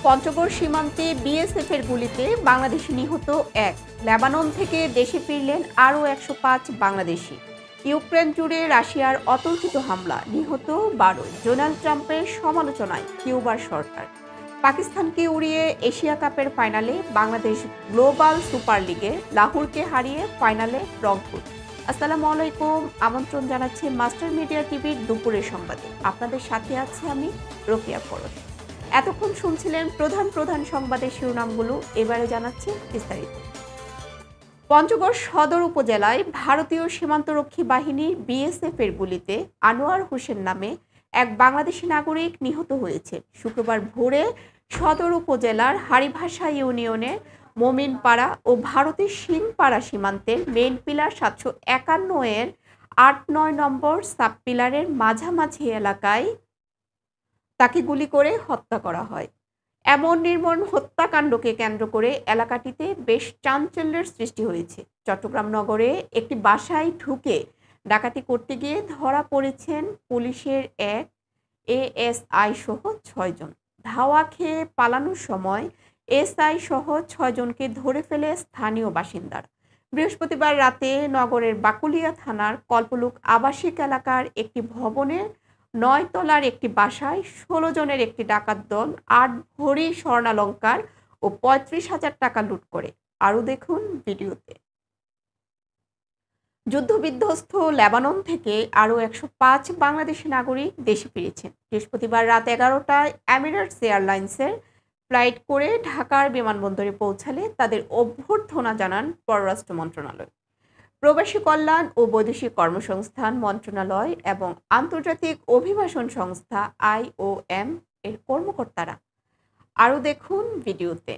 পঞ্চগড় সীমান্তে বিএসএফের গুলিতে বাংলাদেশি নিহত এক। লেবানন থেকে দেশে ফিরলেন আরও ১০৫ বাংলাদেশি। ইউক্রেন জুড়ে রাশিয়ার অতর্কিত হামলা, নিহত ১২। ডোনাল্ড ট্রাম্পের সমালোচনায় কিউবার সরকার। পাকিস্তানকে উড়িয়ে এশিয়া কাপের ফাইনালে বাংলাদেশ। গ্লোবাল সুপার লিগে লাহোরকে হারিয়ে ফাইনালে রংপুর। আসসালামু আলাইকুম, আমন্ত্রণ জানাচ্ছি মাস্টার মিডিয়া টিভির দুপুরের সংবাদে। আপনাদের সাথে আছে আমি রোকেয়া ফরজ। এতক্ষণ শুনছিলেন প্রধান প্রধান সংবাদের শিরোনামগুলো, এবারে জানাচ্ছি বিস্তারিত। পঞ্চগড় সদর উপজেলায় ভারতীয় সীমান্তরক্ষী বাহিনীর বিএসএফ এর গুলিতে আনোয়ার হোসেন নামে এক বাংলাদেশি নাগরিক নিহত হয়েছে। শুক্রবার ভোরে সদর উপজেলার হারিভাষা ইউনিয়নের মোমিনপাড়া ও ভারতের সিংপাড়া সীমান্তের মেন পিলার ৭৫১ এর ৮-৯ নম্বর সাব পিলারের মাঝামাঝি এলাকায় তাকে গুলি করে হত্যা করা হয়। এমন নির্মম হত্যাকাণ্ডকে কেন্দ্র করে এলাকাটিতে বেশ চাঞ্চল্যের সৃষ্টি হয়েছে। চট্টগ্রাম নগরে একটি বাসায় ঢুকে ডাকাতি করতে গিয়ে ধরা পড়েছেন পুলিশের এক এএসআই সহ ৬ জন। ধাওয়া খেয়ে পালানোর সময় এসআই সহ ৬ জনকে ধরে ফেলে স্থানীয় বাসিন্দারা। বৃহস্পতিবার রাতে নগরের বাকুলিয়া থানার কল্পলুক আবাসিক এলাকার একটি ভবনের ৯ তলার একটি বাসায় ১৬ জনের একটি ডাকাত দল ৮ ভরি স্বর্ণালংকার ও ৩৫,০০০ টাকা লুট করে। আরও দেখুন ভিডিওতে। যুদ্ধবিধ্বস্ত লেবানন থেকে আরও ১০৫ বাংলাদেশি নাগরিক দেশে ফিরেছেন। বৃহস্পতিবার রাত ১১টায় এমিরেটস এয়ারলাইন্সের ফ্লাইট করে ঢাকার বিমানবন্দরে পৌঁছালে তাদের অভ্যর্থনা জানান পররাষ্ট্র মন্ত্রণালয়, প্রবাসী কল্যাণ ও বৈদেশিক কর্মসংস্থান মন্ত্রণালয় এবং আন্তর্জাতিক অভিবাসন সংস্থা IOM এর কর্মকর্তারা। আরও দেখুন ভিডিওতে।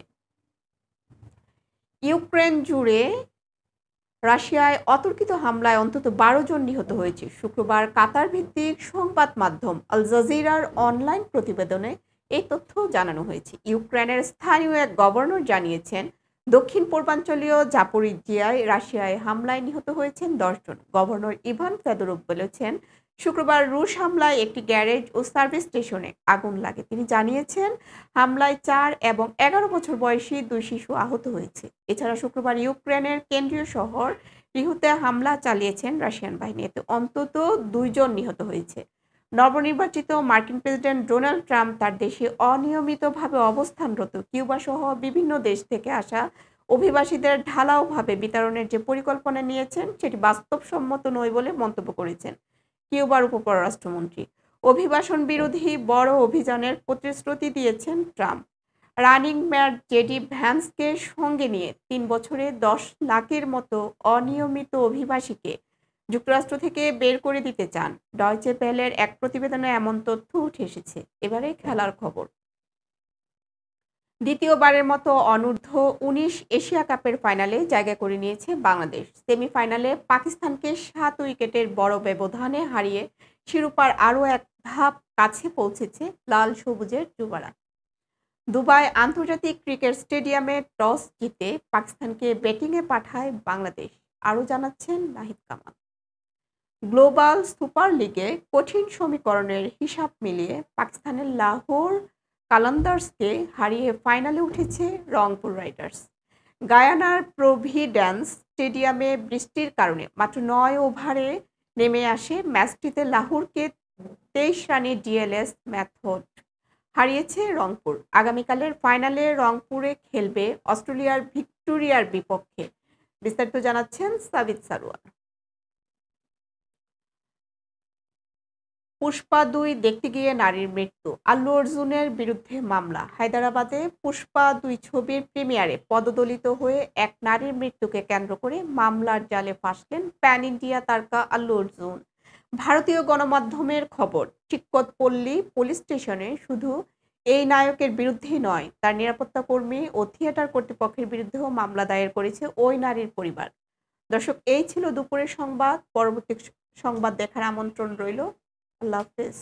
ইউক্রেন জুড়ে রাশিয়ায় অতর্কিত হামলায় অন্তত ১২ জন নিহত হয়েছে। শুক্রবার কাতার ভিত্তিক সংবাদ মাধ্যম আল জাজিরার অনলাইন প্রতিবেদনে এই তথ্য জানানো হয়েছে। ইউক্রেনের স্থানীয় এক গভর্নর জানিয়েছেন, দক্ষিণ পূর্বাঞ্চলীয় জাপোরিজিয়ায় রাশিয়ায় হামলায় নিহত হয়েছেন ১০ জন। গভর্নর ইভান ফেদোরভ বলেছেন, শুক্রবার রুশ হামলায় একটি গ্যারেজ ও সার্ভিস স্টেশনে আগুন লাগে। তিনি জানিয়েছেন, হামলায় ৪ এবং ১১ বছর বয়সী ২ শিশু আহত হয়েছে। এছাড়া শুক্রবার ইউক্রেনের কেন্দ্রীয় শহর রিহুতে হামলা চালিয়েছেন রাশিয়ান বাহিনী। এতে অন্তত ২ জন নিহত হয়েছে। নবনির্বাচিত মার্কিন প্রেসিডেন্ট ডোনাল্ড ট্রাম্প তার দেশে অনিয়মিতভাবে অবস্থানরত কিউবা সহ বিভিন্ন দেশ থেকে আসা অভিবাসীদের ঢালাওভাবে বিতরণের যে পরিকল্পনা নিয়েছেন সেটি বাস্তবসম্মত নয় বলে মন্তব্য করেছেন কিউবার উপপররাষ্ট্রমন্ত্রী। অভিবাসন বিরোধী বড় অভিযানের প্রতিশ্রুতি দিয়েছেন ট্রাম্প। রানিং মেয়র জেডি ভ্যান্সকে সঙ্গে নিয়ে ৩ বছরে ১০ লাখের মতো অনিয়মিত অভিবাসীকে যুক্তরাষ্ট্র থেকে বের করে দিতে চান। ডয়চে ভেলের এক প্রতিবেদনে এমন তথ্য উঠে এসেছে। এবারে খেলার খবর। দ্বিতীয়বারের মতো অনূর্ধ্ব-১৯ এশিয়া কাপের ফাইনালে জায়গা করে নিয়েছে বাংলাদেশ। সেমিফাইনালে পাকিস্তানকে ৭ উইকেটের বড় ব্যবধানে হারিয়ে শিরোপার আরও এক ধাপ কাছে পৌঁছেছে লাল সবুজের যুবারা। দুবাই আন্তর্জাতিক ক্রিকেট স্টেডিয়ামে টস জিতে পাকিস্তানকে ব্যাটিংয়ে পাঠায় বাংলাদেশ। আরও জানাচ্ছেন নাহিদ কামাল। গ্লোবাল সুপার লিগে কঠিন সমীকরণের হিসাব মিলিয়ে পাকিস্তানের লাহোর কালান্দার্সকে হারিয়ে ফাইনালে উঠেছে রংপুর রাইডার্স। গায়ানার প্রভিডেন্স স্টেডিয়ামে বৃষ্টির কারণে মাত্র ৯ ওভারে নেমে আসে ম্যাচটিতে লাহোরকে ২৩ রানে ডিএলএস মেথড হারিয়েছে রংপুর। আগামীকালের ফাইনালে রংপুরে খেলবে অস্ট্রেলিয়ার ভিক্টোরিয়ার বিপক্ষে। বিস্তারিত জানাচ্ছেন সাবিত সারোয়ার। পুষ্পা ২ দেখতে গিয়ে নারীর মৃত্যু, আল্লু অর্জুনের বিরুদ্ধে মামলা। হায়দরাবাদে পুষ্পা ২ ছবির প্রিমিয়ারে পদদলিত হয়ে এক নারীর মৃত্যুকে কেন্দ্র করে মামলার জালে ফাঁসলেন প্যান ইন্ডিয়া তারকা আল্লু অর্জুন। ভারতীয় গণমাধ্যমের খবর, চিক্কতপল্লী পুলিশ স্টেশনে শুধু এই নায়কের বিরুদ্ধেই নয়, তার নিরাপত্তা কর্মী ও থিয়েটার কর্তৃপক্ষের বিরুদ্ধেও মামলা দায়ের করেছে ওই নারীর পরিবার। দর্শক, এই ছিল দুপুরের সংবাদ। পরবর্তী সংবাদ দেখার আমন্ত্রণ রইল। আল্লাহ হাফেজ।